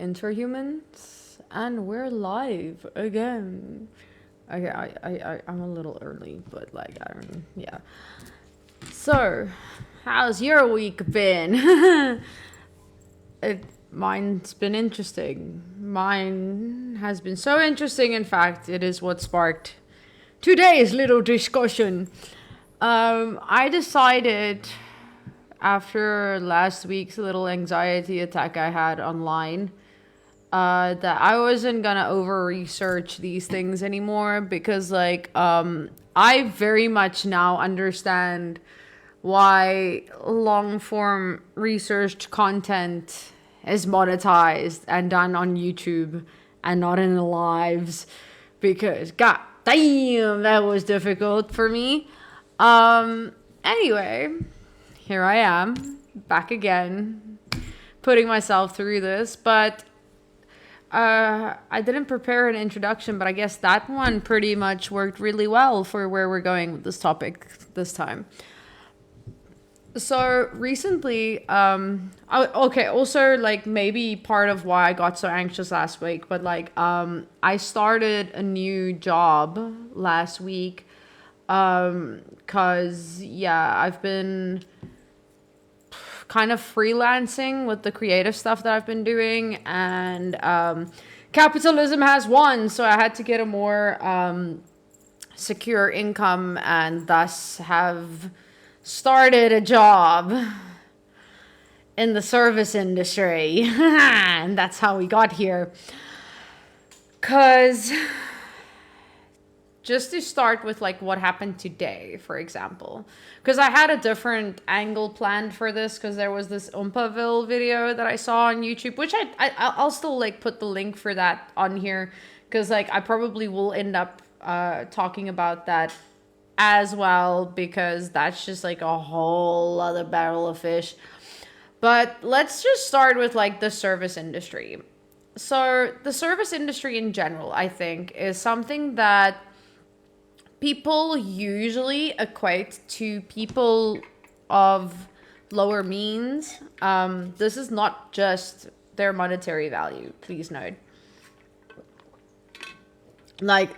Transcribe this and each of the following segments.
Interhumans, and we're live again. Okay, I'm a little early, but like I don't, yeah. So, how's your week been? Mine's been interesting. Mine has been so interesting. In fact, it is what sparked today's little discussion. I decided after last week's little anxiety attack I had online, that I wasn't gonna over research these things anymore because, I very much now understand why long form research content is monetized and done on YouTube and not in the lives, because god damn, that was difficult for me. Anyway, here I am, back again, putting myself through this. But I didn't prepare an introduction, but I guess that one pretty much worked really well for where we're going with this topic this time. So recently, okay, also, like, maybe part of why I got so anxious last week, but I started a new job last week, cause yeah, I've been kind of freelancing with the creative stuff that I've been doing, and capitalism has won, so I had to get a more secure income, and thus have started a job in the service industry. And that's how we got here. Cause just to start with, like, what happened today, for example, because I had a different angle planned for this, because there was this Umpaville video that I saw on YouTube, which I'll still, like, put the link for that on here, because, like, I probably will end up talking about that as well, because that's just like a whole other barrel of fish. But let's just start with, like, the service industry. So the service industry in general, I think, is something that people usually equate to people of lower means. This is not just their monetary value, please note. Like,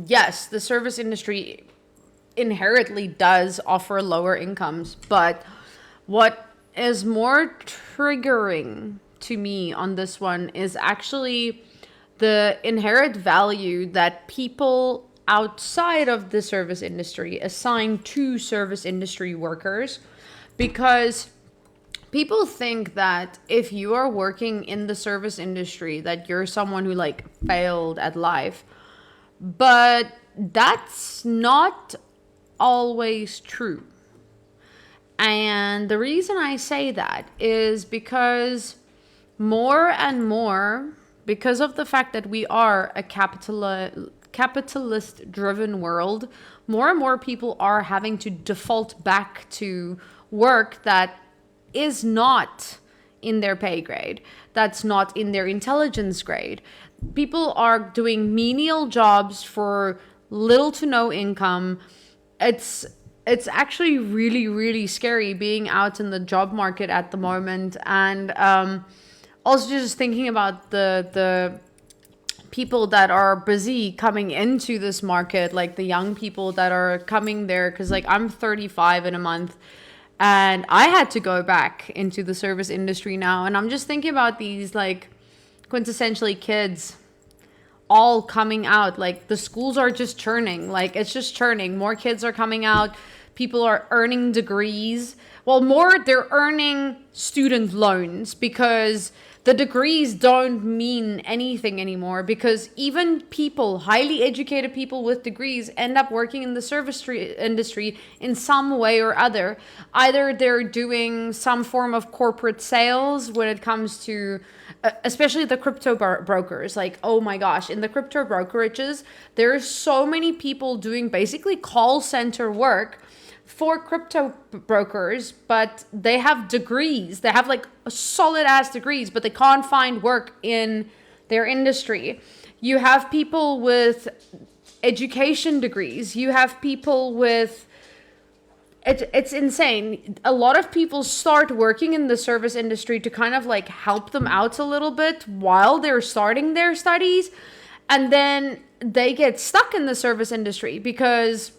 yes, the service industry inherently does offer lower incomes, but what is more triggering to me on this one is actually the inherent value that people outside of the service industry assign to service industry workers, because people think that if you are working in the service industry, that you're someone who, like, failed at life. But that's not always true. And the reason I say that is because more and more, because of the fact that we are a capitalist driven world, more and more people are having to default back to work that is not in their pay grade, that's not in their intelligence grade. People are doing menial jobs for little to no income. It's actually really, really scary being out in the job market at the moment. And also just thinking about the people that are busy coming into this market, like the young people that are coming there, because, like, I'm 35 in a month, and I had to go back into the service industry now. And I'm just thinking about these, like, quintessentially kids all coming out. Like, the schools are just churning. Like, it's just churning. More kids are coming out. People are earning degrees. Well, more, they're earning student loans, because the degrees don't mean anything anymore, because even people, highly educated people with degrees, end up working in the service industry in some way or other. Either they're doing some form of corporate sales when it comes to, especially the crypto brokers. Like, oh my gosh, in the crypto brokerages, there's so many people doing basically call center work for crypto brokers, but they have degrees. They have, like, solid ass degrees, but they can't find work in their industry. You have people with education degrees. You have people with it's insane. A lot of people start working in the service industry to kind of like help them out a little bit while they're starting their studies. And then they get stuck in the service industry because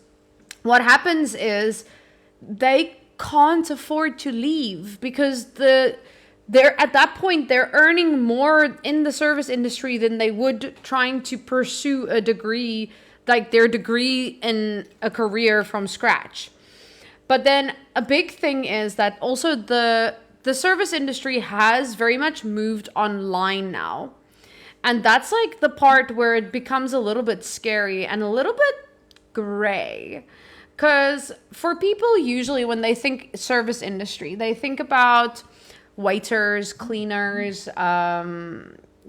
what happens is they can't afford to leave because they're at that point they're earning more in the service industry than they would trying to pursue a degree, like their degree in a career from scratch. But then a big thing is that also the service industry has very much moved online now. And that's like the part where it becomes a little bit scary and a little bit gray. Because for people, usually when they think service industry, they think about waiters, cleaners,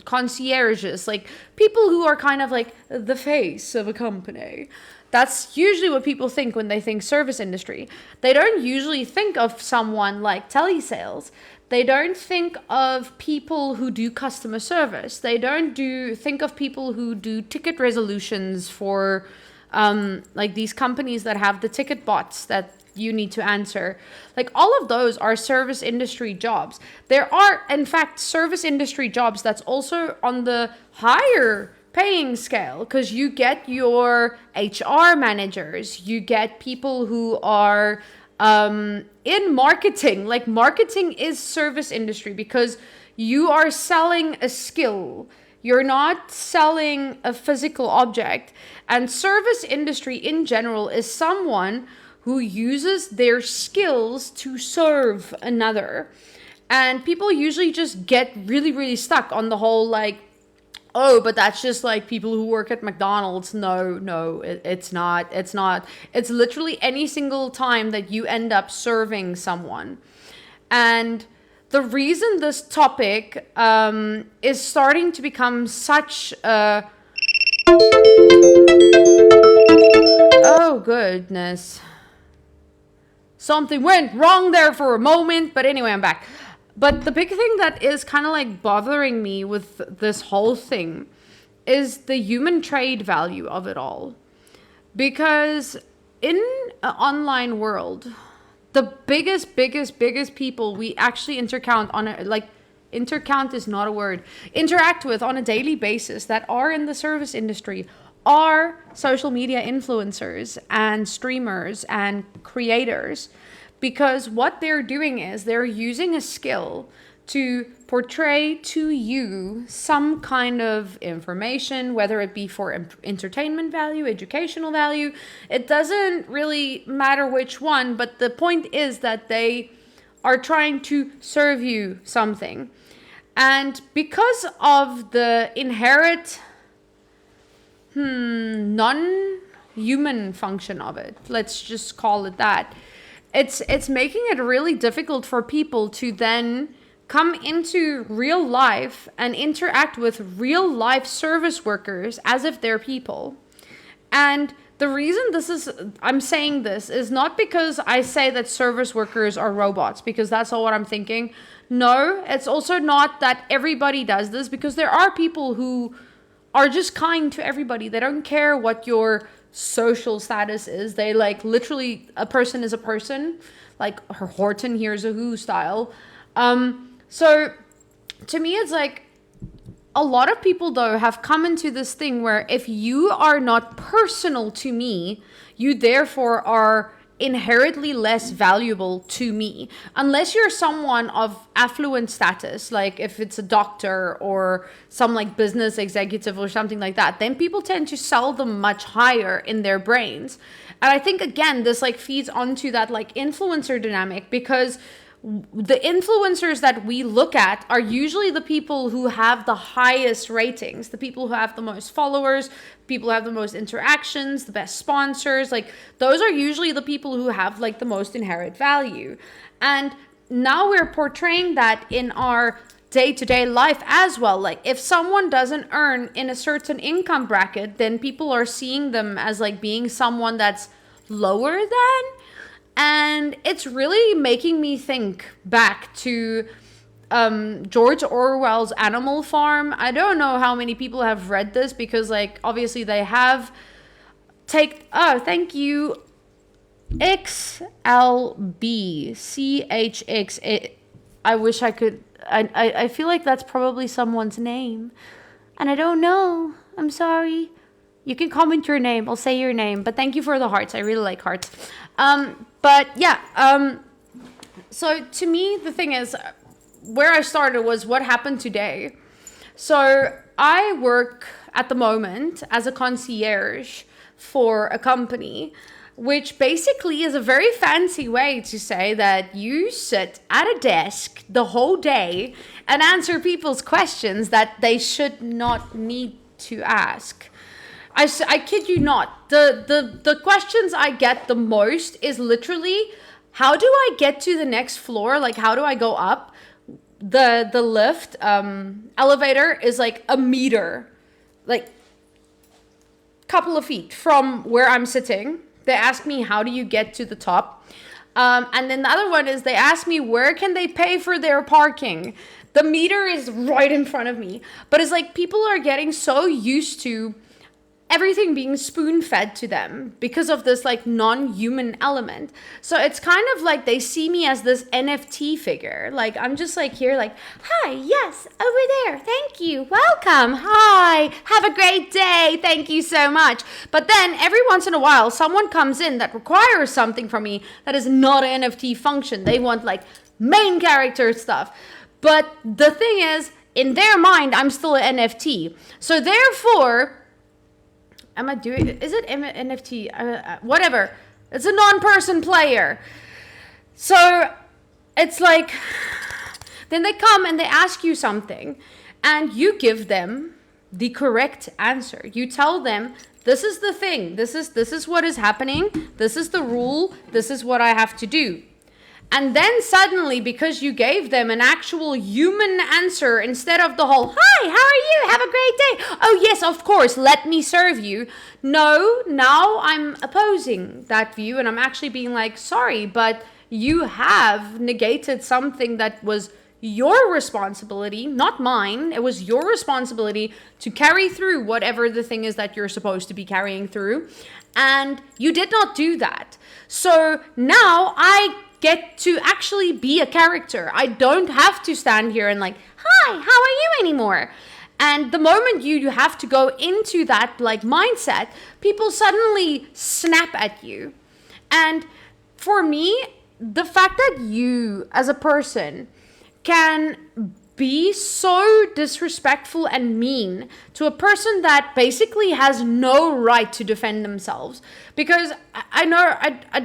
concierges, like people who are kind of like the face of a company. That's usually what people think when they think service industry. They don't usually think of someone like telesales. They don't think of people who do customer service. They don't think of people who do ticket resolutions for like these companies that have the ticket bots that you need to answer. Like all of those are service industry jobs. There are, in fact, service industry jobs that's also on the higher paying scale because you get your HR managers, you get people who are in marketing. Like marketing is service industry because you are selling a skill. You're not selling a physical object. And service industry in general is someone who uses their skills to serve another. And people usually just get really, really stuck on the whole like, oh, but that's just like people who work at McDonald's. No, it's not. It's not. It's literally any single time that you end up serving someone. And the reason this topic is starting to become such a... Oh, goodness. Something went wrong there for a moment. But anyway, I'm back. But the big thing that is kind of like bothering me with this whole thing is the human trade value of it all. Because in an online world, the biggest people we actually intercount is not a word, interact with on a daily basis that are in the service industry are social media influencers and streamers and creators. Because what they're doing is they're using a skill to portray to you some kind of information, whether it be for entertainment value, educational value. It doesn't really matter which one, but the point is that they are trying to serve you something. And because of the inherent non-human function of it, let's just call it that, it's making it really difficult for people to then come into real life and interact with real life service workers as if they're people. And the reason I'm saying this is not because I say that service workers are robots, because that's all what I'm thinking. No, it's also not that everybody does this, because there are people who are just kind to everybody. They don't care what your social status is. They like literally, a person is a person, like her Horton Hears a Who style. So to me, it's like a lot of people though have come into this thing where if you are not personal to me, you therefore are inherently less valuable to me, unless you're someone of affluent status, like if it's a doctor or some like business executive or something like that, then people tend to sell them much higher in their brains. And I think again this like feeds onto that like influencer dynamic, because the influencers that we look at are usually the people who have the highest ratings, the people who have the most followers, people who have the most interactions, the best sponsors. Like those are usually the people who have like the most inherent value. And now we're portraying that in our day-to-day life as well. Like if someone doesn't earn in a certain income bracket, then people are seeing them as like being someone that's lower than. And it's really making me think back to George Orwell's Animal Farm. I don't know how many people have read this, because like obviously they have thank you. XLBCHX. I wish I could. I feel like that's probably someone's name. And I don't know. I'm sorry. You can comment your name. I'll say your name. But thank you for the hearts. I really like hearts. But yeah. So to me, the thing is, where I started was what happened today. So I work at the moment as a concierge for a company, which basically is a very fancy way to say that you sit at a desk the whole day and answer people's questions that they should not need to ask. I kid you not. The questions I get the most is literally, how do I get to the next floor? Like, how do I go up? The lift elevator is like a meter, like couple of feet from where I'm sitting. They ask me, how do you get to the top? And then the other one is they ask me, where can they pay for their parking? The meter is right in front of me. But it's like people are getting so used to everything being spoon-fed to them because of this like non-human element. So it's kind of like they see me as this NFT figure. Like I'm just like here like, hi, yes, over there, thank you, welcome, hi, have a great day, thank you so much. But then every once in a while someone comes in that requires something from me that is not an NFT function. They want like main character stuff. But the thing is, in their mind, I'm still an NFT. So therefore, am I doing it? Is it NFT? Whatever. It's a non-person player. So it's like, then they come and they ask you something and you give them the correct answer. You tell them, this is the thing. This is what is happening. This is the rule. This is what I have to do. And then suddenly, because you gave them an actual human answer instead of the whole, hi, how are you? Have a great day. Oh, yes, of course, let me serve you. No, now I'm opposing that view and I'm actually being like, sorry, but you have negated something that was your responsibility, not mine. It was your responsibility to carry through whatever the thing is that you're supposed to be carrying through. And you did not do that. So now I get to actually be a character. I don't have to stand here and like, hi, how are you anymore? And the moment you have to go into that like mindset, people suddenly snap at you. And for me, the fact that you as a person can be so disrespectful and mean to a person that basically has no right to defend themselves, because I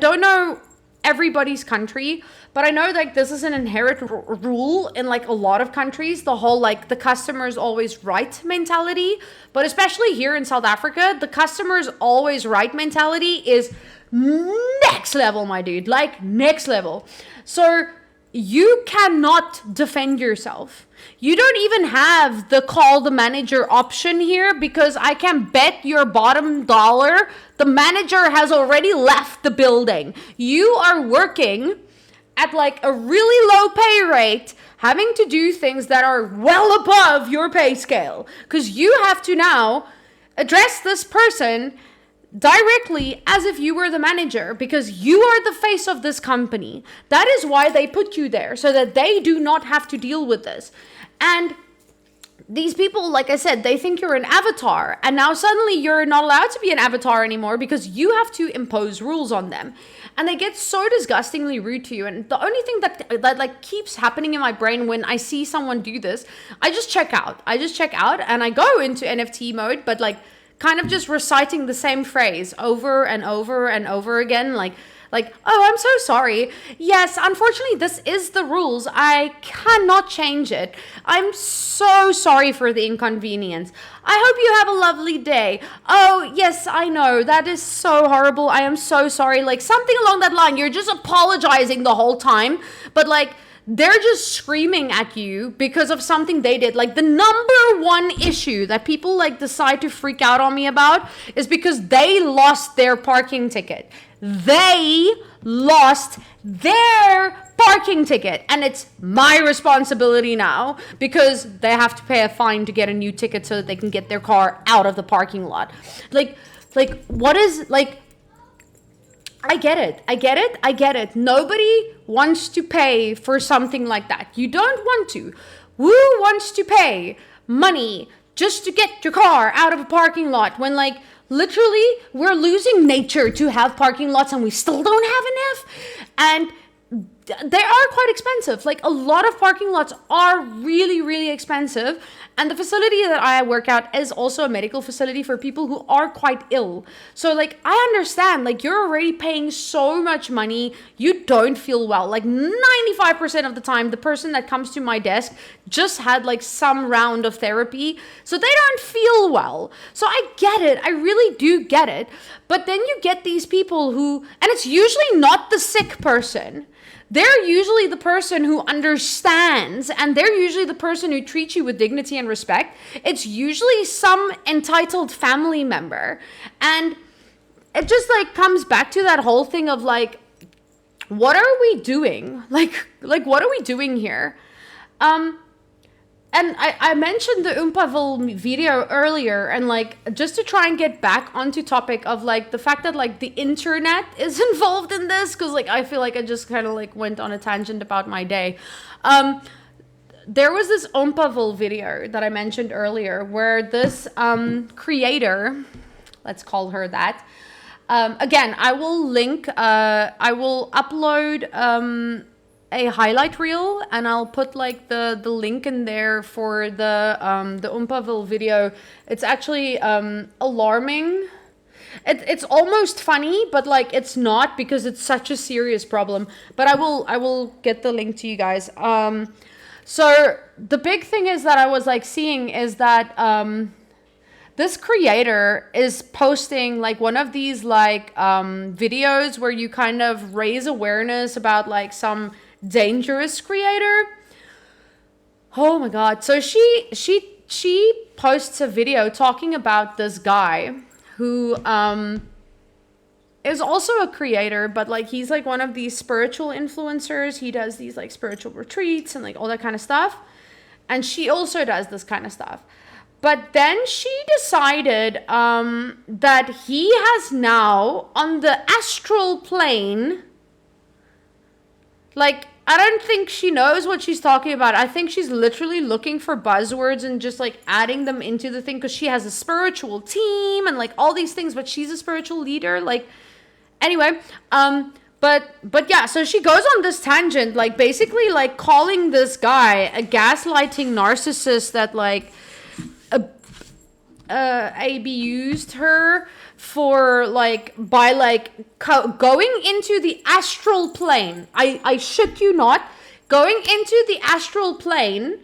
don't know everybody's country, but I know like this is an inherent rule in like a lot of countries, the whole like the customer is always right mentality. But especially here in South Africa, the customer is always right mentality is next level, my dude, like next level. So you cannot defend yourself. You don't even have the call the manager option here, because I can bet your bottom dollar the manager has already left the building. You are working at like a really low pay rate, having to do things that are well above your pay scale, because you have to now address this person directly as if you were the manager, because you are the face of this company. That is why they put you there, so that they do not have to deal with this. And these people, like I said, they think you're an avatar, and now suddenly you're not allowed to be an avatar anymore because you have to impose rules on them. And they get so disgustingly rude to you. And the only thing that like keeps happening in my brain when I see someone do this, I just check out and I go into NFT mode, but like kind of just reciting the same phrase over and over and over again, like, oh, I'm so sorry. Yes, unfortunately, this is the rules. I cannot change it. I'm so sorry for the inconvenience. I hope you have a lovely day. Oh, yes, I know. That is so horrible. I am so sorry. Like something along that line. You're just apologizing the whole time, but like they're just screaming at you because of something they did. Like the number one issue that people like decide to freak out on me about is because they lost their parking ticket. They lost their parking ticket, and it's my responsibility now because they have to pay a fine to get a new ticket so that they can get their car out of the parking lot. Like what is like, I get it. I get it. I get it. Nobody wants to pay for something like that. You don't want to. Who wants to pay money just to get your car out of a parking lot when, like, literally we're losing nature to have parking lots and we still don't have enough? And they are quite expensive. Like, a lot of parking lots are really, really expensive. And the facility that I work at is also a medical facility for people who are quite ill. So, like, I understand, like, you're already paying so much money, you don't feel well. Like, 95% of the time, the person that comes to my desk just had, like, some round of therapy, so they don't feel well. So I get it. I really do get it. But then you get these people who, and it's usually not the sick person. They're usually the person who understands, and they're usually the person who treats you with dignity and respect. It's usually some entitled family member. And it just, like, comes back to that whole thing of, like, what are we doing? Like what are we doing here? And I mentioned the Oompaville video earlier, and, like, just to try and get back onto topic of, like, the fact that, like, the internet is involved in this, because, like, I feel like I just kind of, like, went on a tangent about my day. There was this Oompaville video that I mentioned earlier where this creator, let's call her that, again, I will link, I will upload a highlight reel, and I'll put, like, the link in there for the Oompaville video. It's actually alarming. It's almost funny, but, like, it's not, because it's such a serious problem. But I will get the link to you guys. So the big thing is that I was, like, seeing is that this creator is posting, like, one of these, like, videos where you kind of raise awareness about, like, some dangerous creator. Oh my god. So she posts a video talking about this guy who is also a creator, but, like, he's, like, one of these spiritual influencers. He does these, like, spiritual retreats and, like, all that kind of stuff. And she also does this kind of stuff. But then she decided that he has now, on the astral plane, like, I don't think she knows what she's talking about. I think she's literally looking for buzzwords and just, like, adding them into the thing, because she has a spiritual team and, like, all these things, but she's a spiritual leader. Like, anyway, but yeah, so she goes on this tangent, like, basically, like, calling this guy a gaslighting narcissist that, like, abused her for, like, by, like, going into the astral plane. I shit you not, going into the astral plane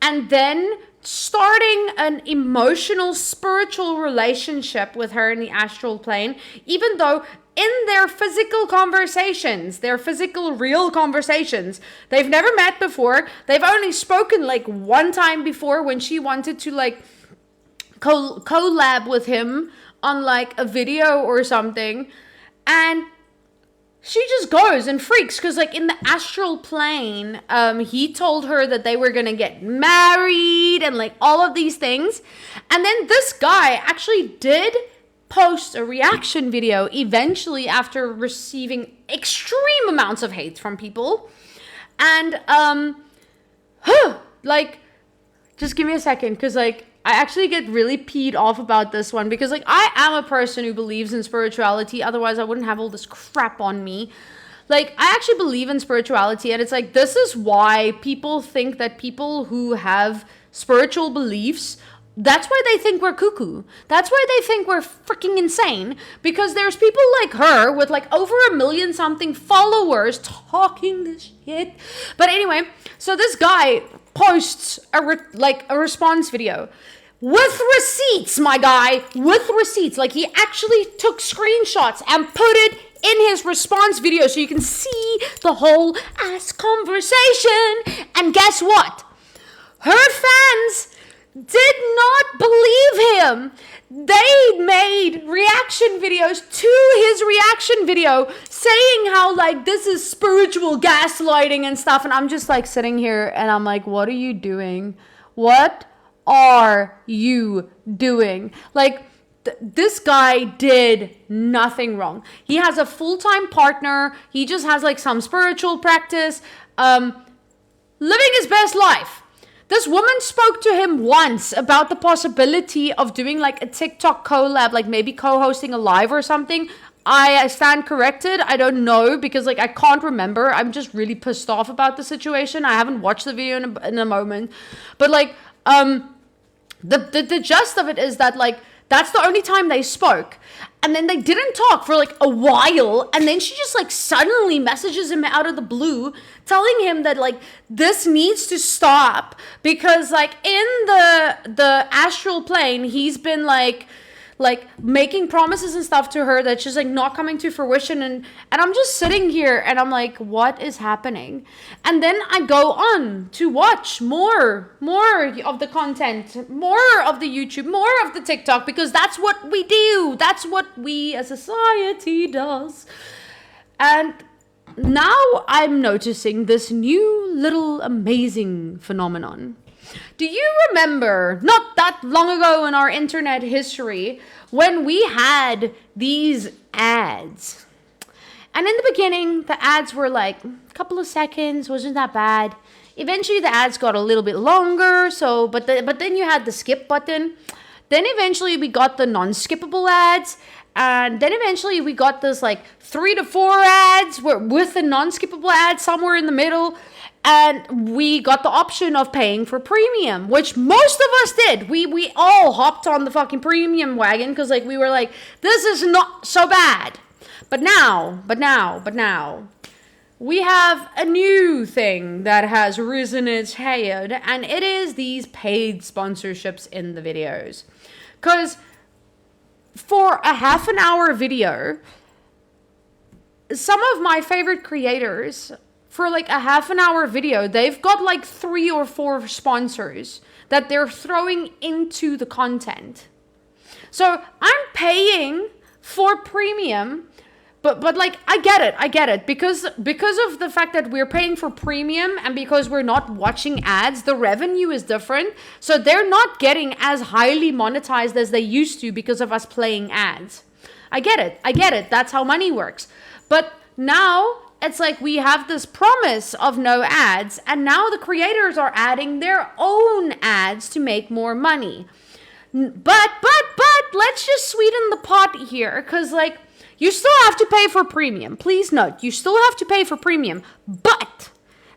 and then starting an emotional spiritual relationship with her in the astral plane, even though in their physical conversations, their physical real conversations, they've never met before. They've only spoken, like, one time before when she wanted to, like, collab with him on, like, a video or something, and she just goes and freaks because, like, in the astral plane, he told her that they were gonna get married and, like, all of these things. And then this guy actually did post a reaction video eventually after receiving extreme amounts of hate from people. And like, just give me a second, because, like, I actually get really peed off about this one, because, like, I am a person who believes in spirituality. Otherwise, I wouldn't have all this crap on me. Like, I actually believe in spirituality, and it's like, this is why people think that people who have spiritual beliefs, that's why they think we're cuckoo. That's why they think we're freaking insane, because there's people like her with, like, over 1 million something followers talking this shit. But anyway, so this guy posts a response video with receipts, my guy, with receipts. Like, he actually took screenshots and put it in his response video so you can see the whole ass conversation. And guess what? Her fans did not believe him. They made reaction videos to his reaction video saying how, like, this is spiritual gaslighting and stuff. And I'm just, like, sitting here and I'm like, what are you doing? What are you doing? Like, This guy did nothing wrong. He has a full-time partner. He just has like some spiritual practice, living his best life. This woman spoke to him once about the possibility of doing like a TikTok collab, like maybe co-hosting a live or something. I stand corrected. I don't know, because like I can't remember. I'm just really pissed off about the situation. I haven't watched the video in a moment, but like the gist of it is that like that's the only time they spoke. And then they didn't talk for like a while. And then she just like suddenly messages him out of the blue, telling him that like this needs to stop, because like in the astral plane, he's been like making promises and stuff to her that's just like not coming to fruition. And I'm just sitting here and I'm like, what is happening? And then I go on to watch more of the content, more of the YouTube, more of the TikTok, because that's what we do. That's what we as a society does. And now I'm noticing this new little amazing phenomenon. Do you remember, not that long ago in our internet history, when we had these ads? And in the beginning, the ads were like a couple of seconds, wasn't that bad. Eventually, the ads got a little bit longer, but then you had the skip button. Then eventually, we got the non-skippable ads. And then eventually, we got this like 3 to 4 ads with the non-skippable ads somewhere in the middle. And we got the option of paying for premium, which most of us did. We all hopped on the fucking premium wagon, because like we were like, this is not so bad. But now, we have a new thing that has risen its head, and it is these paid sponsorships in the videos. Because for a half an hour video, some of my favorite creators, for like a half an hour video, they've got like 3 or 4 sponsors that they're throwing into the content. So I'm paying for premium, but like I get it because of the fact that we're paying for premium, and because we're not watching ads, the revenue is different. So they're not getting as highly monetized as they used to because of us playing ads. I get it. That's how money works. But now it's like we have this promise of no ads, and now the creators are adding their own ads to make more money. But let's just sweeten the pot here, because like you still have to pay for premium. Please note, you still have to pay for premium. But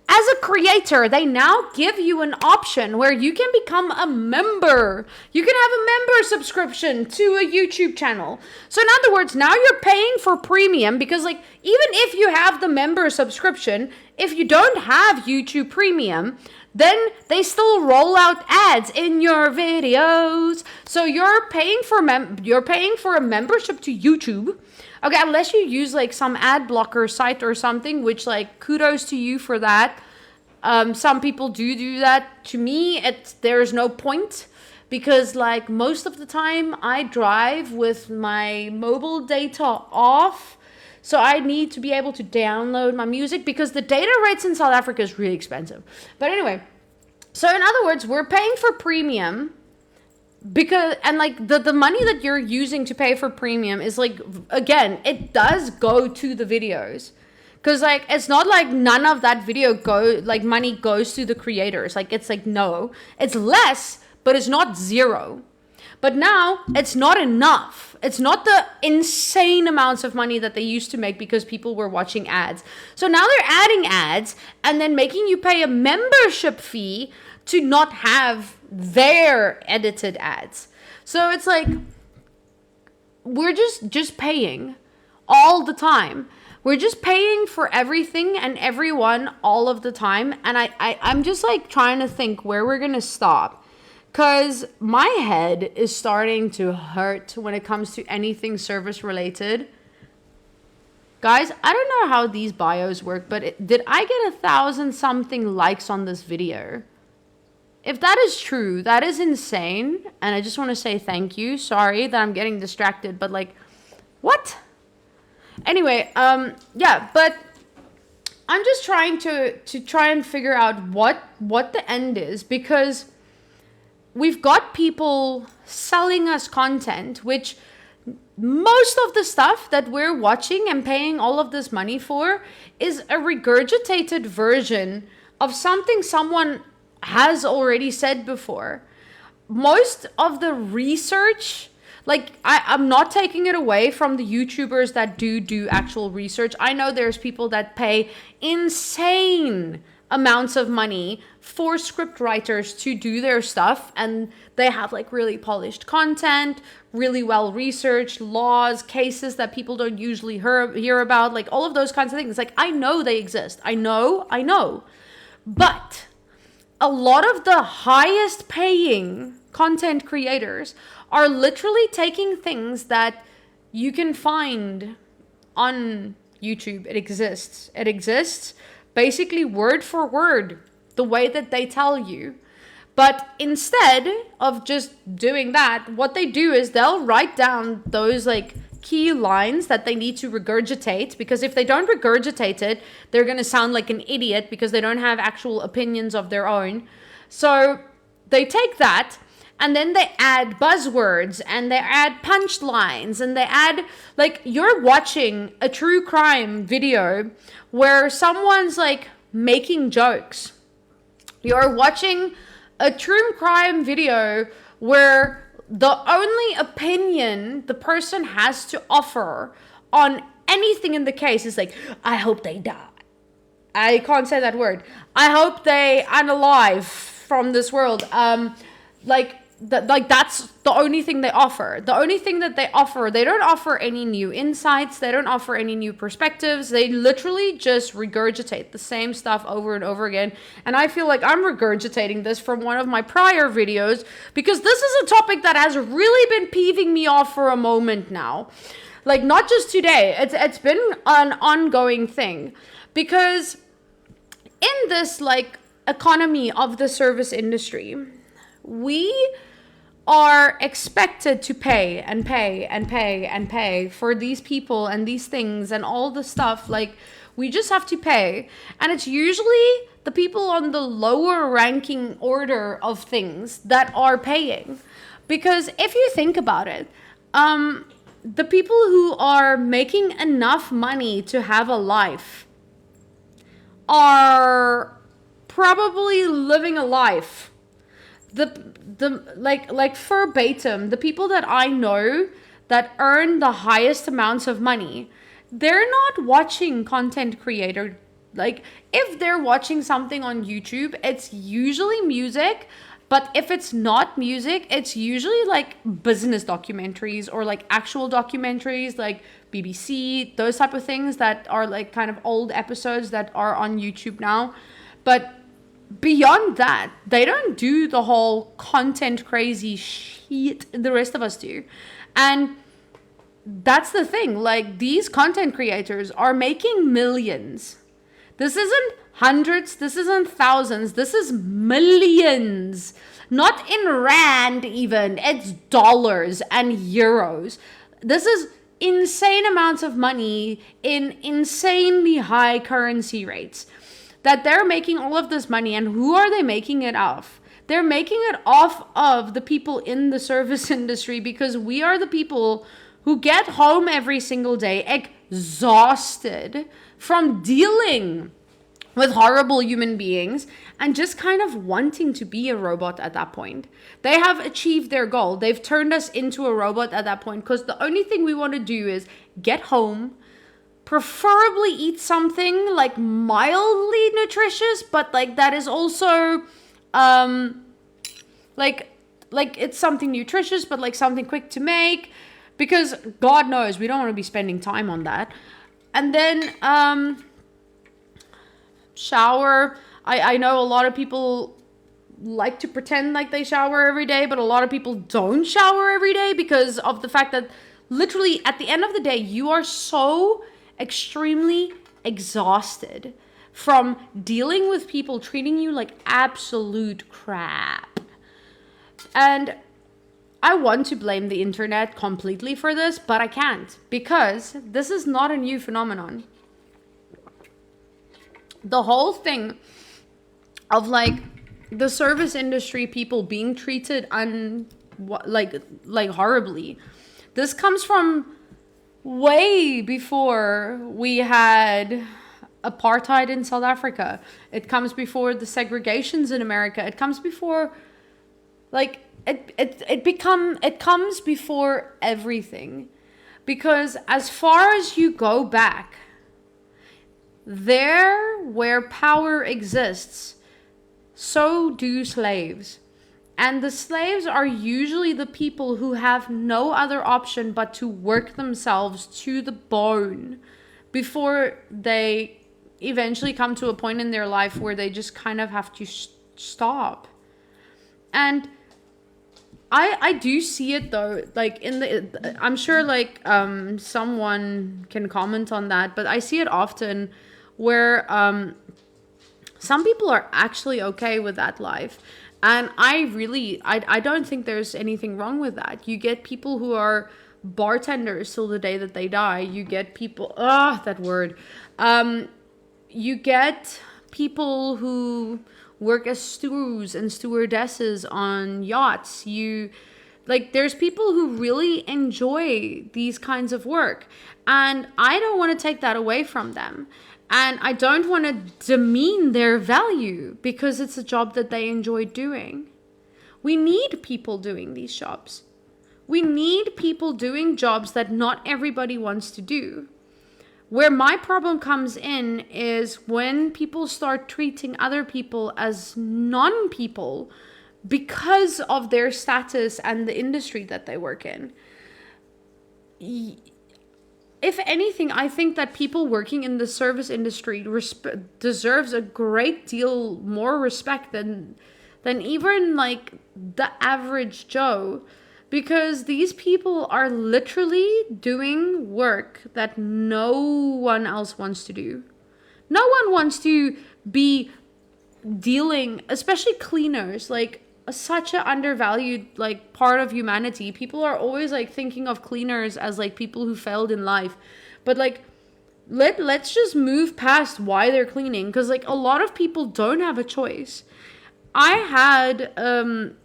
as a creator, they now give you an option where you can become a member. You can have a member subscription to a YouTube channel. So in other words, now you're paying for premium, because like even if you have the member subscription, if you don't have YouTube Premium, then they still roll out ads in your videos. So you're paying for a membership to YouTube. Okay, unless you use like some ad blocker site or something, which like kudos to you for that. Some people do that. To me, there's no point, because like most of the time I drive with my mobile data off. So I need to be able to download my music, because the data rates in South Africa is really expensive. But anyway, so in other words, we're paying for premium. Because, and like the money that you're using to pay for premium is like, again, it does go to the videos. Because like, it's not like none of that money goes to the creators. Like, it's like, no, it's less, but it's not zero. But now it's not enough. It's not the insane amounts of money that they used to make because people were watching ads. So now they're adding ads and then making you pay a membership fee to not have their edited ads. So it's like, we're just paying all the time. We're just paying for everything and everyone all of the time. And I'm just like trying to think where we're going to stop. Because my head is starting to hurt when it comes to anything service related. Guys, I don't know how these bios work, but did I get 1,000 something likes on this video? If that is true, that is insane. And I just want to say thank you. Sorry that I'm getting distracted, but like, what? Anyway, yeah, but I'm just trying to try and figure out what the end is, because we've got people selling us content, which most of the stuff that we're watching and paying all of this money for is a regurgitated version of something someone has already said before. Most of the research, like I'm not taking it away from the YouTubers that do actual research. I know there's people that pay insane amounts of money for script writers to do their stuff, and they have like really polished content, really well researched laws, cases that people don't usually hear about, like all of those kinds of things. Like, I know they exist. I know. But a lot of the highest paying content creators are literally taking things that you can find on YouTube. It exists basically word for word, the way that they tell you. But instead of just doing that, what they do is they'll write down those like key lines that they need to regurgitate, because if they don't regurgitate it, they're going to sound like an idiot because they don't have actual opinions of their own. So they take that and then they add buzzwords and they add punchlines and they add, like, you're watching a true crime video where someone's like making jokes. You're watching a true crime video where the only opinion the person has to offer on anything in the case is like, I hope they die. I can't say that word. I hope they unalive from this world. That's the only thing they offer. The only thing that they offer, they don't offer any new insights. They don't offer any new perspectives. They literally just regurgitate the same stuff over and over again. And I feel like I'm regurgitating this from one of my prior videos because this is a topic that has really been peeving me off for a moment now. Like, not just today. It's been an ongoing thing. Because in this, like, economy of the service industry, we are expected to pay and pay and pay and pay for these people and these things and all the stuff. Like, we just have to pay. And it's usually the people on the lower ranking order of things that are paying. Because if you think about it, the people who are making enough money to have a life are probably living a life. Like verbatim, the people that I know that earn the highest amounts of money, they're not watching content creator. Like, if they're watching something on YouTube, it's usually music. But if it's not music, it's usually like business documentaries or like actual documentaries, like BBC, those type of things that are like kind of old episodes that are on YouTube now. But beyond that, they don't do the whole content crazy shit the rest of us do. And that's the thing. Like, these content creators are making millions. This isn't hundreds, this isn't thousands, this is millions. Not in rand even, it's dollars and euros. This is insane amounts of money in insanely high currency rates. That they're making all of this money, and who are they making it off? They're making it off of the people in the service industry, because we are the people who get home every single day exhausted from dealing with horrible human beings and just kind of wanting to be a robot at that point. They have achieved their goal. They've turned us into a robot at that point, because the only thing we want to do is get home, preferably eat something like mildly nutritious, but like that is also like it's something nutritious, but like something quick to make, because God knows we don't want to be spending time on that. And then shower. I know a lot of people like to pretend like they shower every day, but a lot of people don't shower every day because of the fact that literally at the end of the day, you are so extremely exhausted from dealing with people treating you like absolute crap. And I want to blame the internet completely for this, but I can't, because this is not a new phenomenon. The whole thing of like the service industry people being treated like horribly. This comes from way before we had apartheid in South Africa. It comes before the segregations in America. It comes before, like, it comes before everything. Because as far as you go back, there where power exists, so do slaves. And the slaves are usually the people who have no other option but to work themselves to the bone before they eventually come to a point in their life where they just kind of have to stop. And I do see it though, like I'm sure like someone can comment on that, but I see it often where some people are actually okay with that life. And I don't think there's anything wrong with that. You get people who are bartenders till the day that they die. You get people, that word. You get people who work as stewards and stewardesses on yachts. There's people who really enjoy these kinds of work. And I don't want to take that away from them. And I don't want to demean their value because it's a job that they enjoy doing. We need people doing these jobs. We need people doing jobs that not everybody wants to do. Where my problem comes in is when people start treating other people as non-people because of their status and the industry that they work in. If anything, I think that people working in the service industry deserves a great deal more respect than even like the average Joe, because these people are literally doing work that no one else wants to do. No one wants to be dealing, especially cleaners, like such an undervalued like part of humanity. People are always like thinking of cleaners as like people who failed in life, but like let's just move past why they're cleaning, because like a lot of people don't have a choice. I had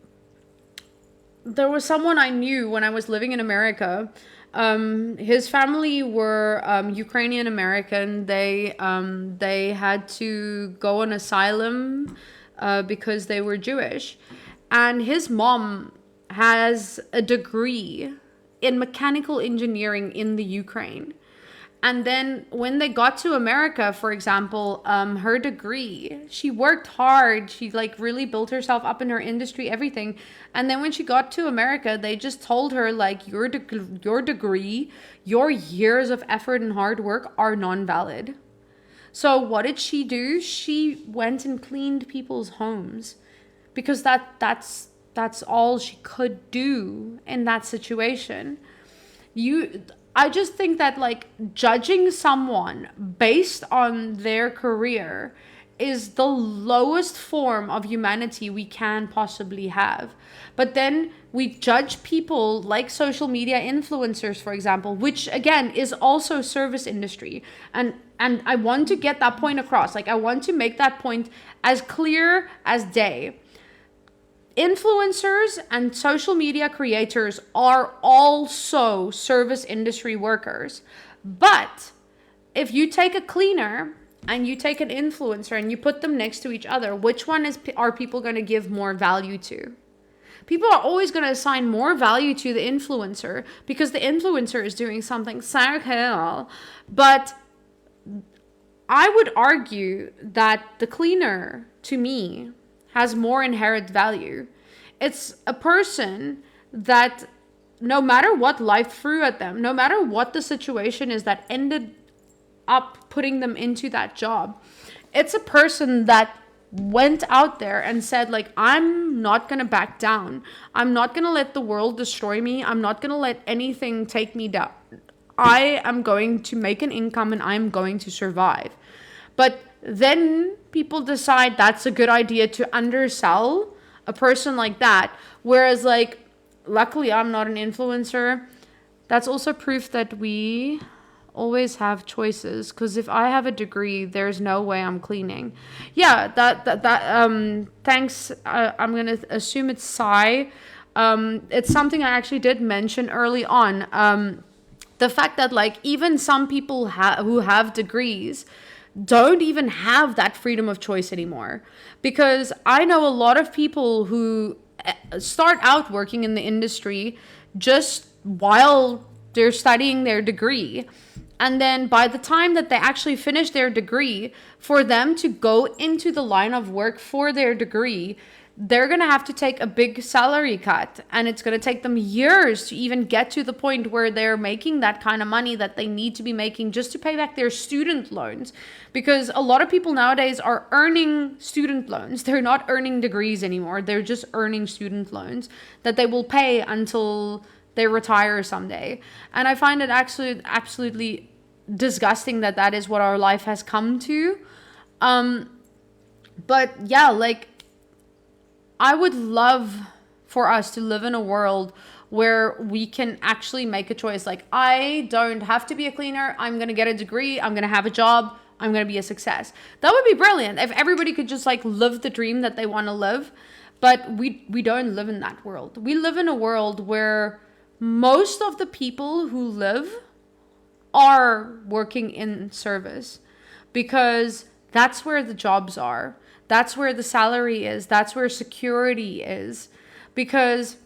there was someone I knew when I was living in America. His family were Ukrainian American. They had to go on asylum because they were Jewish. And his mom has a degree in mechanical engineering in the Ukraine. And then when they got to America, for example, her degree, she worked hard. She like really built herself up in her industry, everything. And then when she got to America, they just told her like your degree, your years of effort and hard work are non-valid. So what did she do? She went and cleaned people's homes, because that's all she could do in that situation. I just think that like judging someone based on their career is the lowest form of humanity we can possibly have. But then we judge people like social media influencers, for example, which again is also service industry. And I want to get that point across. Like I want to make that point as clear as day. Influencers and social media creators are also service industry workers. But if you take a cleaner and you take an influencer and you put them next to each other, which one are people going to give more value to? People are always going to assign more value to the influencer because the influencer is doing something so cool. But I would argue that the cleaner, to me, has more inherent value. It's a person that no matter what life threw at them, no matter what the situation is that ended up putting them into that job, it's a person that went out there and said like, I'm not going to back down. I'm not going to let the world destroy me. I'm not going to let anything take me down. I am going to make an income and I'm going to survive. But then people decide that's a good idea to undersell a person like that. Whereas like, luckily I'm not an influencer. That's also proof that we always have choices, because if I have a degree, there's no way I'm cleaning. Yeah, thanks. I'm gonna assume it's Sai. It's something I actually did mention early on. The fact that like even some people who have degrees don't even have that freedom of choice anymore, because I know a lot of people who start out working in the industry just while they're studying their degree, and then by the time that they actually finish their degree, for them to go into the line of work for their degree, they're going to have to take a big salary cut, and it's going to take them years to even get to the point where they're making that kind of money that they need to be making just to pay back their student loans, because a lot of people nowadays are earning student loans. They're not earning degrees anymore. They're just earning student loans that they will pay until they retire someday. And I find it actually absolutely disgusting that that is what our life has come to. But yeah, like, I would love for us to live in a world where we can actually make a choice. Like, I don't have to be a cleaner. I'm going to get a degree. I'm going to have a job. I'm going to be a success. That would be brilliant if everybody could just like live the dream that they want to live. But we don't live in that world. We live in a world where most of the people who live are working in service, because that's where the jobs are. That's where the salary is. That's where security is. Because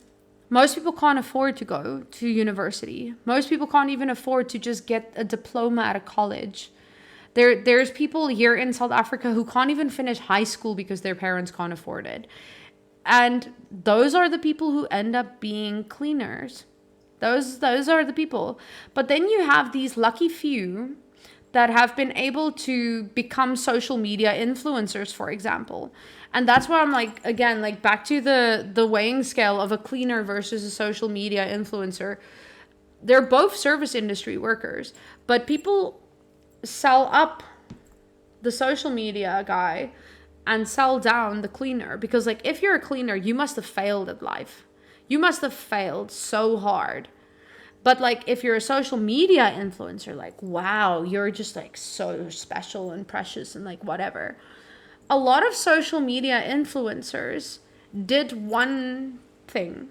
most people can't afford to go to university. Most people can't even afford to just get a diploma at a college. There's people here in South Africa who can't even finish high school because their parents can't afford it. And those are the people who end up being cleaners. Those are the people. But then you have these lucky few that have been able to become social media influencers, for example. And that's why I'm like, again, like back to the weighing scale of a cleaner versus a social media influencer. They're both service industry workers, but people sell up the social media guy and sell down the cleaner, because like if you're a cleaner, you must have failed at life. You must have failed so hard. But like if you're a social media influencer, like, wow, you're just like so special and precious and like whatever. A lot of social media influencers did one thing.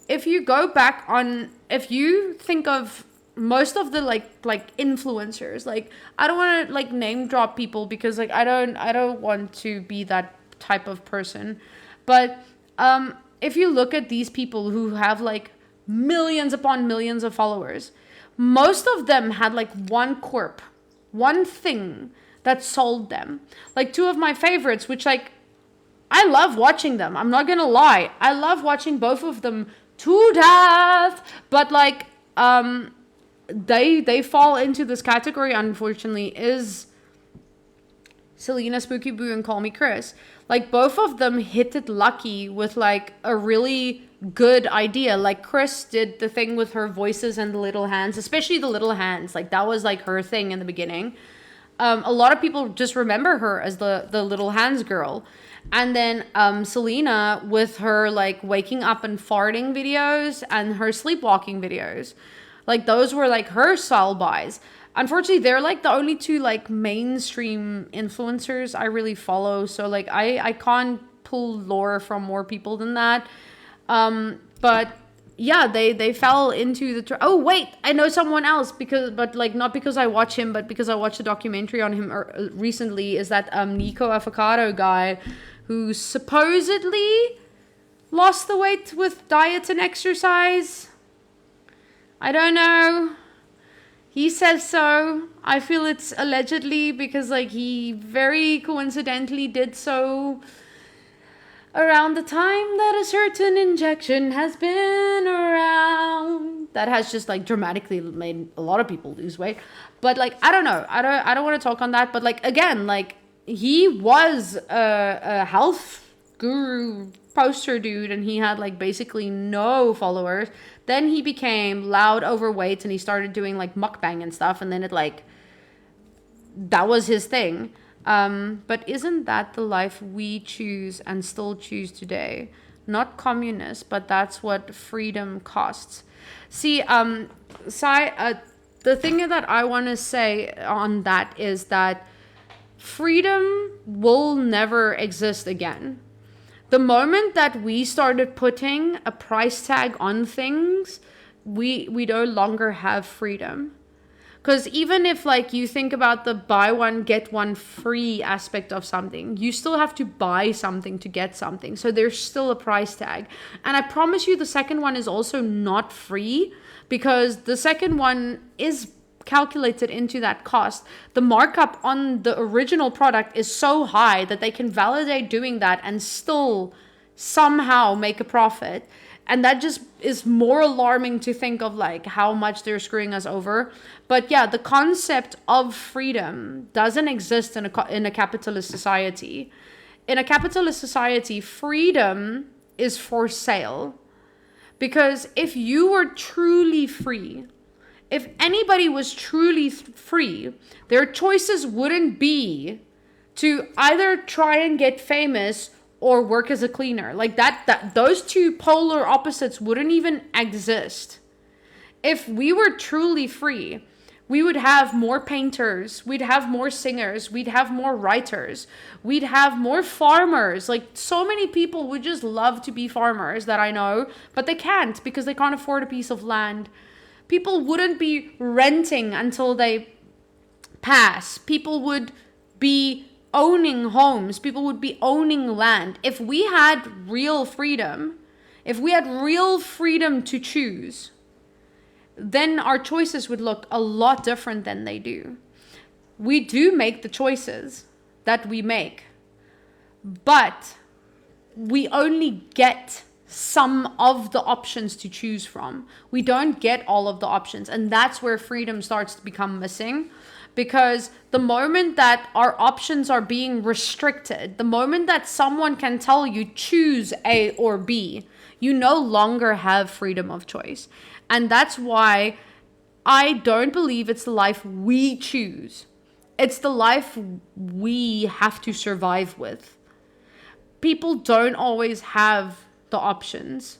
If you go back on, if you think of most of the like influencers, like I don't want to like name drop people, because like I don't want to be that type of person. But if you look at these people who have like millions upon millions of followers, most of them had like one thing that sold them. Like two of my favorites, which like I love watching them, I'm not gonna lie, I love watching both of them to death, but like they fall into this category, unfortunately, is Selena Spooky Boo and Call Me Chris. Like both of them hit it lucky with like a really good idea. Like Chris did the thing with her voices and the little hands, especially the little hands. Like that was like her thing in the beginning. A lot of people just remember her as the little hands girl. And then Selena with her like waking up and farting videos and her sleepwalking videos. Like those were like her style buys. Unfortunately, they're like the only two like mainstream influencers I really follow. So like I can't pull lore from more people than that. But yeah, they fell into the oh wait, I know someone else, but like not because I watch him, but because I watched a documentary on him recently, is that Nico Avocado guy who supposedly lost the weight with diet and exercise. I don't know. He says so. I feel it's allegedly, because like he very coincidentally did so around the time that a certain injection has been around that has just like dramatically made a lot of people lose weight. But like I don't know. I don't want to talk on that, but like again, like he was a health guru poster dude, and he had like basically no followers. Then he became loud overweight and he started doing like mukbang and stuff, and then it like that was his thing. But isn't that the life we choose and still choose today? Not communist, but that's what freedom costs. See, the thing that I want to say on that is that freedom will never exist again. The moment that we started putting a price tag on things, we no longer have freedom. Because even if like you think about the buy one get one free aspect of something, you still have to buy something to get something, so there's still a price tag. And I promise you the second one is also not free, because the second one is calculated into that cost. The markup on the original product is so high that they can validate doing that and still somehow make a profit. And that just is more alarming to think of, like how much they're screwing us over. But yeah, the concept of freedom doesn't exist in a capitalist society. In a capitalist society, freedom is for sale. Because if you were truly free, if anybody was truly free, their choices wouldn't be to either try and get famous or work as a cleaner. Like that those two polar opposites wouldn't even exist. If we were truly free, we would have more painters, we'd have more singers, we'd have more writers, we'd have more farmers. Like, so many people would just love to be farmers that I know, but they can't because they can't afford a piece of land. People wouldn't be renting until they pass. People would be owning homes. People would be owning land. If we had real freedom, if we had real freedom to choose, then our choices would look a lot different than they do. We do make the choices that we make, but we only get some of the options to choose from. We don't get all of the options, and that's where freedom starts to become missing. Because the moment that our options are being restricted, the moment that someone can tell you choose A or B, you no longer have freedom of choice. And that's why I don't believe it's the life we choose. It's the life we have to survive with. People don't always have the options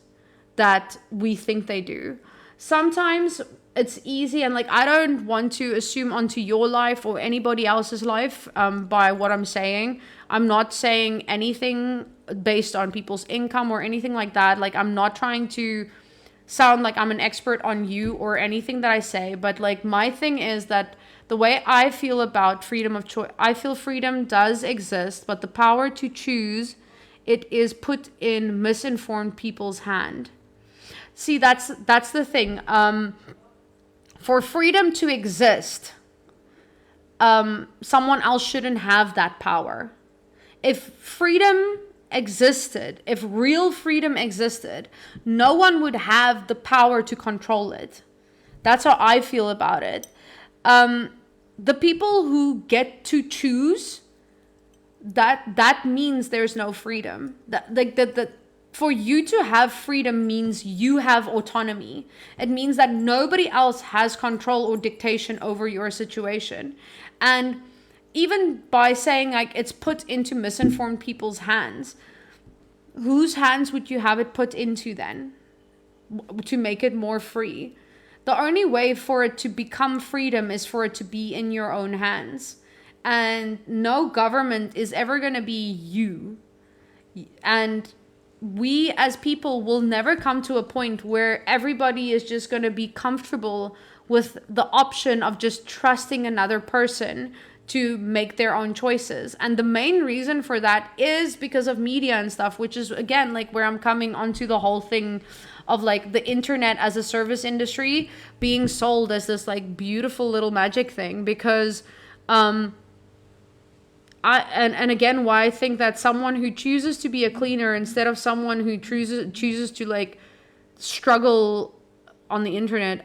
that we think they do. Sometimes it's easy, and like, I don't want to assume onto your life or anybody else's life by what I'm saying. I'm not saying anything based on people's income or anything like that. Like, I'm not trying to sound like I'm an expert on you or anything that I say, but like, my thing is that the way I feel about freedom of choice, I feel freedom does exist, but the power to choose, it is put in misinformed people's hand. See, that's the thing. For freedom to exist, someone else shouldn't have that power. If freedom existed, if real freedom existed, no one would have the power to control it. That's how I feel about it. The people who get to choose, that means there's no freedom. For you to have freedom means you have autonomy. It means that nobody else has control or dictation over your situation. And even by saying like it's put into misinformed people's hands, whose hands would you have it put into then to make it more free? The only way for it to become freedom is for it to be in your own hands. And no government is ever going to be you. And we as people will never come to a point where everybody is just going to be comfortable with the option of just trusting another person to make their own choices. And the main reason for that is because of media and stuff, which is, again, like where I'm coming onto the whole thing of like the internet as a service industry being sold as this like beautiful little magic thing. Because again, why I think that someone who chooses to be a cleaner instead of someone who chooses to like struggle on the internet,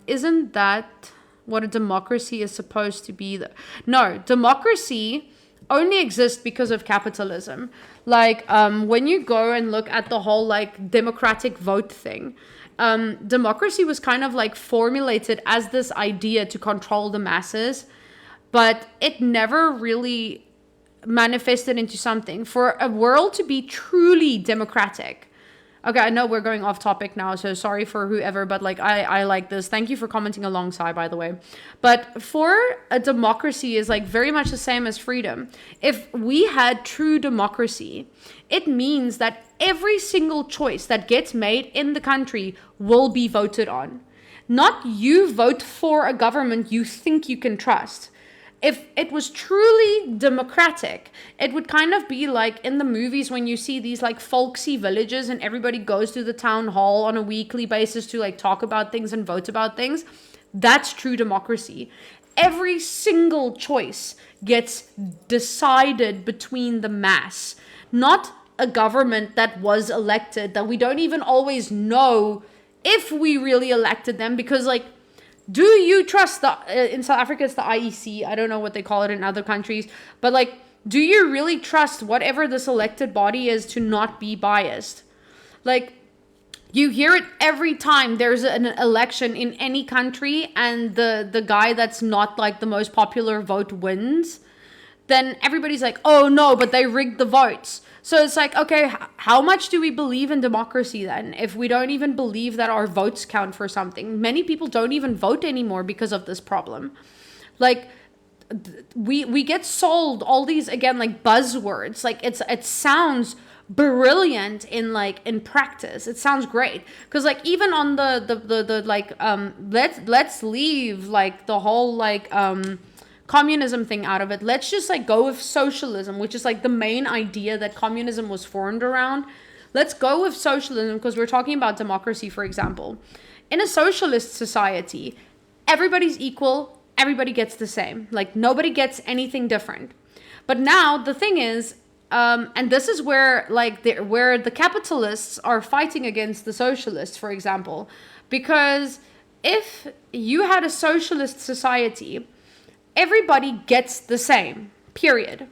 isn't that what a democracy is supposed to be? No, democracy only exists because of capitalism. Like, when you go and look at the whole like democratic vote thing, democracy was kind of like formulated as this idea to control the masses, but it never really manifested into something. For a world to be truly democratic, Okay, I know we're going off topic now, so sorry for whoever, but like I like this. Thank you for commenting alongside, by the way. But for a democracy is like very much the same as freedom. If we had true democracy, it means that every single choice that gets made in the country will be voted on. Not you vote for a government you think you can trust. If it was truly democratic, it would kind of be like in the movies when you see these like folksy villages and everybody goes to the town hall on a weekly basis to like talk about things and vote about things. That's true democracy. Every single choice gets decided between the mass, not a government that was elected that we don't even always know if we really elected them, because like, do you trust in South Africa it's the IEC, I don't know what they call it in other countries, but like, do you really trust whatever this elected body is to not be biased? Like, you hear it every time there's an election in any country and the guy that's not like the most popular vote wins, then everybody's like, oh no, but they rigged the votes. So it's like, okay, how much do we believe in democracy then if we don't even believe that our votes count for something? Many people don't even vote anymore because of this problem. Like, we get sold all these, again, like buzzwords. Like, it sounds brilliant in practice. It sounds great because like even on the like let's leave like the whole like communism thing out of it. Let's just like go with socialism, which is like the main idea that communism was formed around. Let's go with socialism because we're talking about democracy, for example. In a socialist society, everybody's equal, everybody gets the same. Like nobody gets anything different. But now the thing is, and this is where like where the capitalists are fighting against the socialists, for example, because if you had a socialist society, everybody gets the same, period.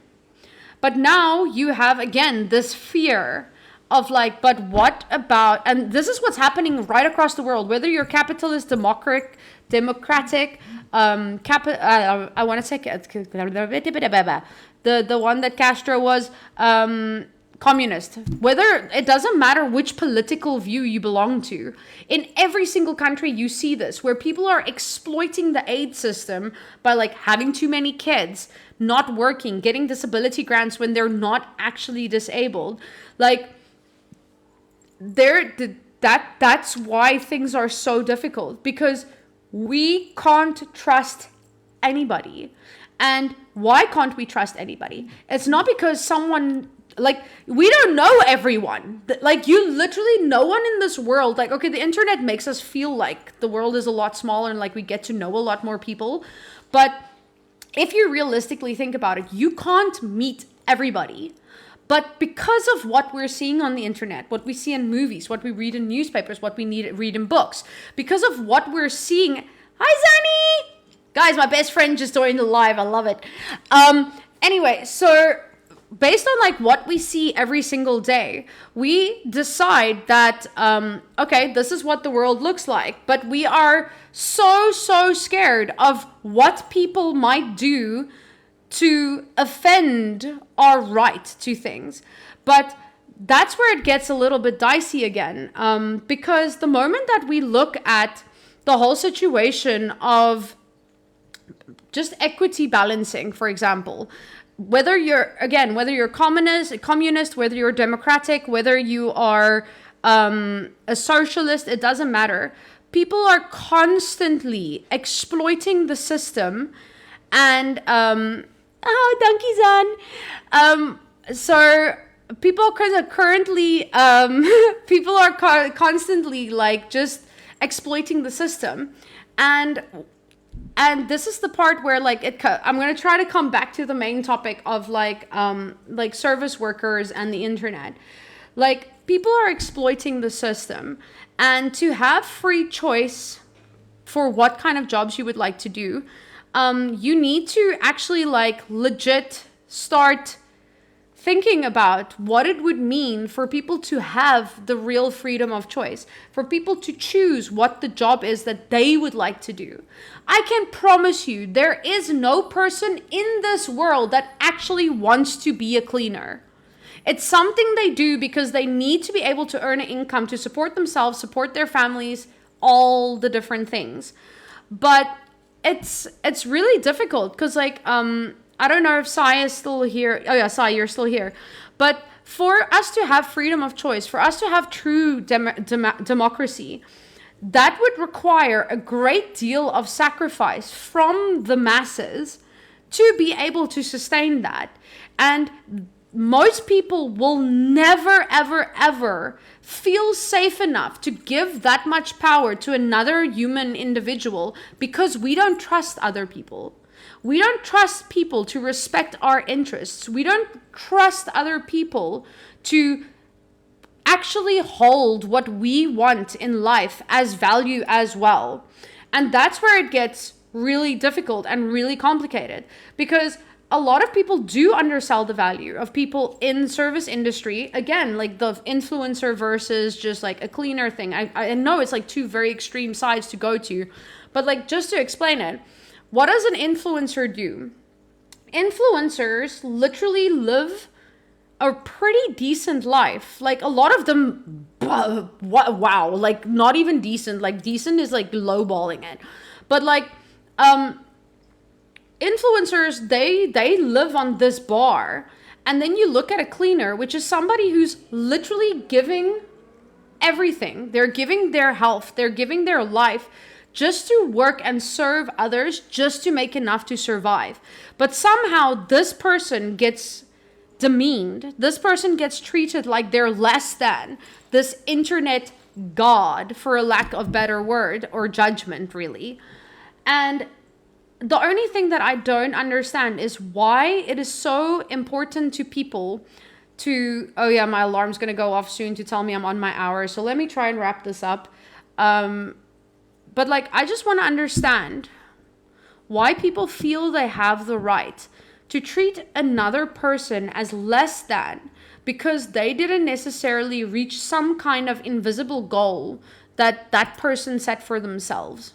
But now you have, again, this fear of like, but what about, and this is what's happening right across the world, whether you're capitalist, democratic, I want to say, the one that Castro was, communist. Whether, it doesn't matter which political view you belong to. In every single country you see this, where people are exploiting the aid system by like having too many kids, not working, getting disability grants when they're not actually disabled. Like that's why things are so difficult, because we can't trust anybody. And why can't we trust anybody? It's not because someone, like, we don't know everyone. Like, you literally, no one in this world, like, okay, the internet makes us feel like the world is a lot smaller and like we get to know a lot more people. But if you realistically think about it, you can't meet everybody. But because of what we're seeing on the internet, what we see in movies, what we read in newspapers, what we read in books, because of what we're seeing, hi Zanny! Guys, my best friend just joined the live. I love it. Anyway, so based on like what we see every single day, we decide that, okay, this is what the world looks like. But we are so scared of what people might do to offend our right to things. But that's where it gets a little bit dicey again. Because the moment that we look at the whole situation of just equity balancing, for example, whether you're communist, whether you're democratic, whether you are a socialist, it doesn't matter. People are constantly exploiting the system, and donkey so people are currently people are constantly like just exploiting the system, and this is the part where like I'm going to try to come back to the main topic of like service workers and the internet. Like, people are exploiting the system, and to have free choice for what kind of jobs you would like to do, you need to actually like legit start thinking about what it would mean for people to have the real freedom of choice, for people to choose what the job is that they would like to do. I can promise you, there is no person in this world that actually wants to be a cleaner. It's something they do because they need to be able to earn an income to support themselves, support their families, all the different things. But it's really difficult because like I don't know if Sai is still here. Oh yeah, Sai, you're still here. But for us to have freedom of choice, for us to have true democracy, that would require a great deal of sacrifice from the masses to be able to sustain that. And most people will never, ever, ever feel safe enough to give that much power to another human individual because we don't trust other people. We don't trust people to respect our interests. We don't trust other people to actually hold what we want in life as value as well. And that's where it gets really difficult and really complicated, because a lot of people do undersell the value of people in service industry. Again, like the influencer versus just like a cleaner thing. I know it's like two very extreme sides to go to, but like just to explain it, what does an influencer do? Influencers literally live a pretty decent life. Like a lot of them, wow, like not even decent. Like decent is like lowballing it. But like influencers, they live on this bar. And then you look at a cleaner, which is somebody who's literally giving everything. They're giving their health, they're giving their life just to work and serve others, just to make enough to survive. But somehow this person gets demeaned. This person gets treated like they're less than this internet god, for a lack of better word, or judgment really. And the only thing that I don't understand is why it is so important to people to, oh yeah, my alarm's going to go off soon to tell me I'm on my hour. So let me try and wrap this up. But like, I just want to understand why people feel they have the right to treat another person as less than because they didn't necessarily reach some kind of invisible goal that that person set for themselves.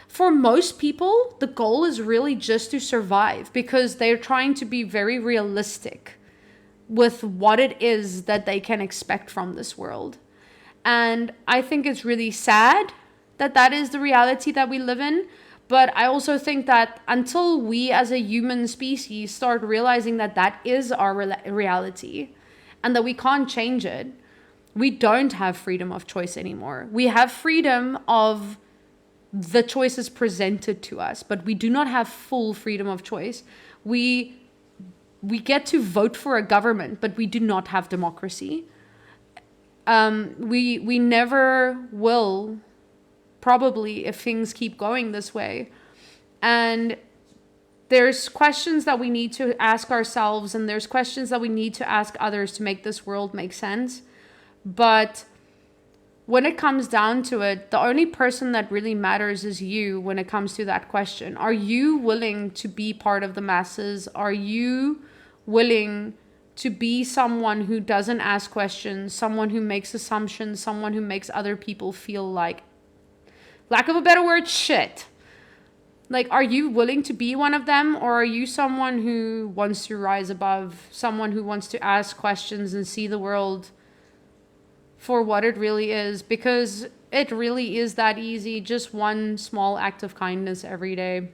For most people, the goal is really just to survive because they're trying to be very realistic with what it is that they can expect from this world. And I think it's really sad that that is the reality that we live in. But I also think that until we as a human species start realizing that that is our reality and that we can't change it, we don't have freedom of choice anymore. We have freedom of the choices presented to us, but we do not have full freedom of choice. We get to vote for a government, but we do not have democracy. We never will, probably, if things keep going this way. And there's questions that we need to ask ourselves, and there's questions that we need to ask others to make this world make sense. But when it comes down to it, the only person that really matters is you when it comes to that question. Are you willing to be part of the masses? Are you willing to be someone who doesn't ask questions, someone who makes assumptions, someone who makes other people feel like, lack of a better word, shit? Like, are you willing to be one of them? Or are you someone who wants to rise above, someone who wants to ask questions and see the world for what it really is? Because it really is that easy. Just one small act of kindness every day.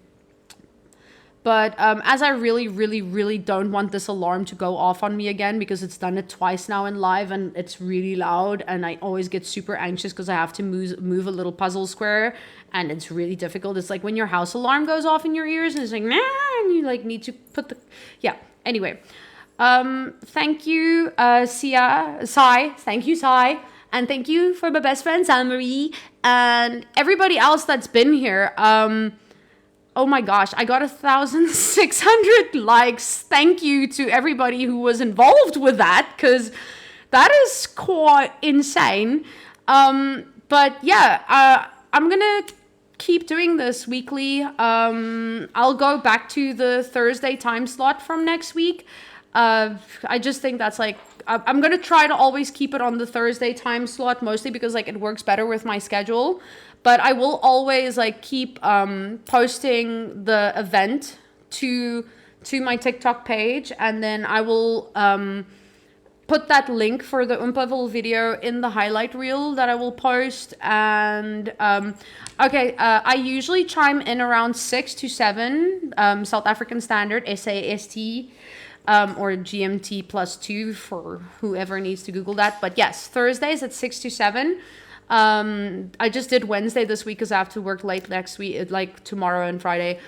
But as I really, really, really don't want this alarm to go off on me again, because it's done it twice now in live and it's really loud, and I always get super anxious because I have to move a little puzzle square, and it's really difficult. It's like when your house alarm goes off in your ears and it's like, nah, and you like need to put the, yeah. Anyway, thank you, Sai. Thank you, Sai. And thank you for my best friend, Salmarie, and everybody else that's been here. Oh my gosh, I got 1,600 likes. Thank you to everybody who was involved with that, because that is quite insane. But yeah, I'm gonna keep doing this weekly. I'll go back to the Thursday time slot from next week. I just think that's like, I'm gonna try to always keep it on the Thursday time slot, mostly because like it works better with my schedule. But I will always like keep posting the event to my TikTok page, and then I will put that link for the Umpavel video in the highlight reel that I will post. And I usually chime in around 6 to 7 South African Standard, SAST, or GMT +2 for whoever needs to Google that. But yes, Thursdays at 6 to 7. I just did Wednesday this week because I have to work late next week, like tomorrow and Friday.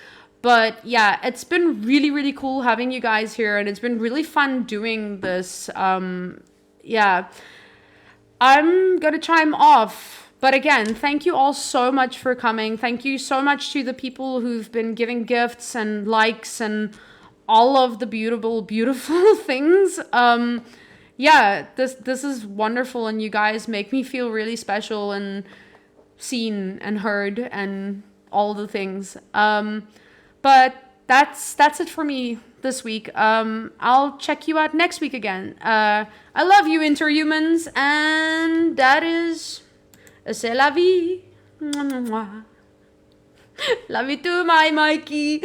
But yeah, it's been really, really cool having you guys here, and it's been really fun doing this. Yeah, I'm gonna chime off. But again, thank you all so much for coming. Thank you so much to the people who've been giving gifts and likes and all of the beautiful, beautiful things. Yeah, this is wonderful, and you guys make me feel really special and seen and heard and all the things. But that's it for me this week. I'll check you out next week again. I love you, interhumans, and that is c'est la vie. Love you too, my Mikey.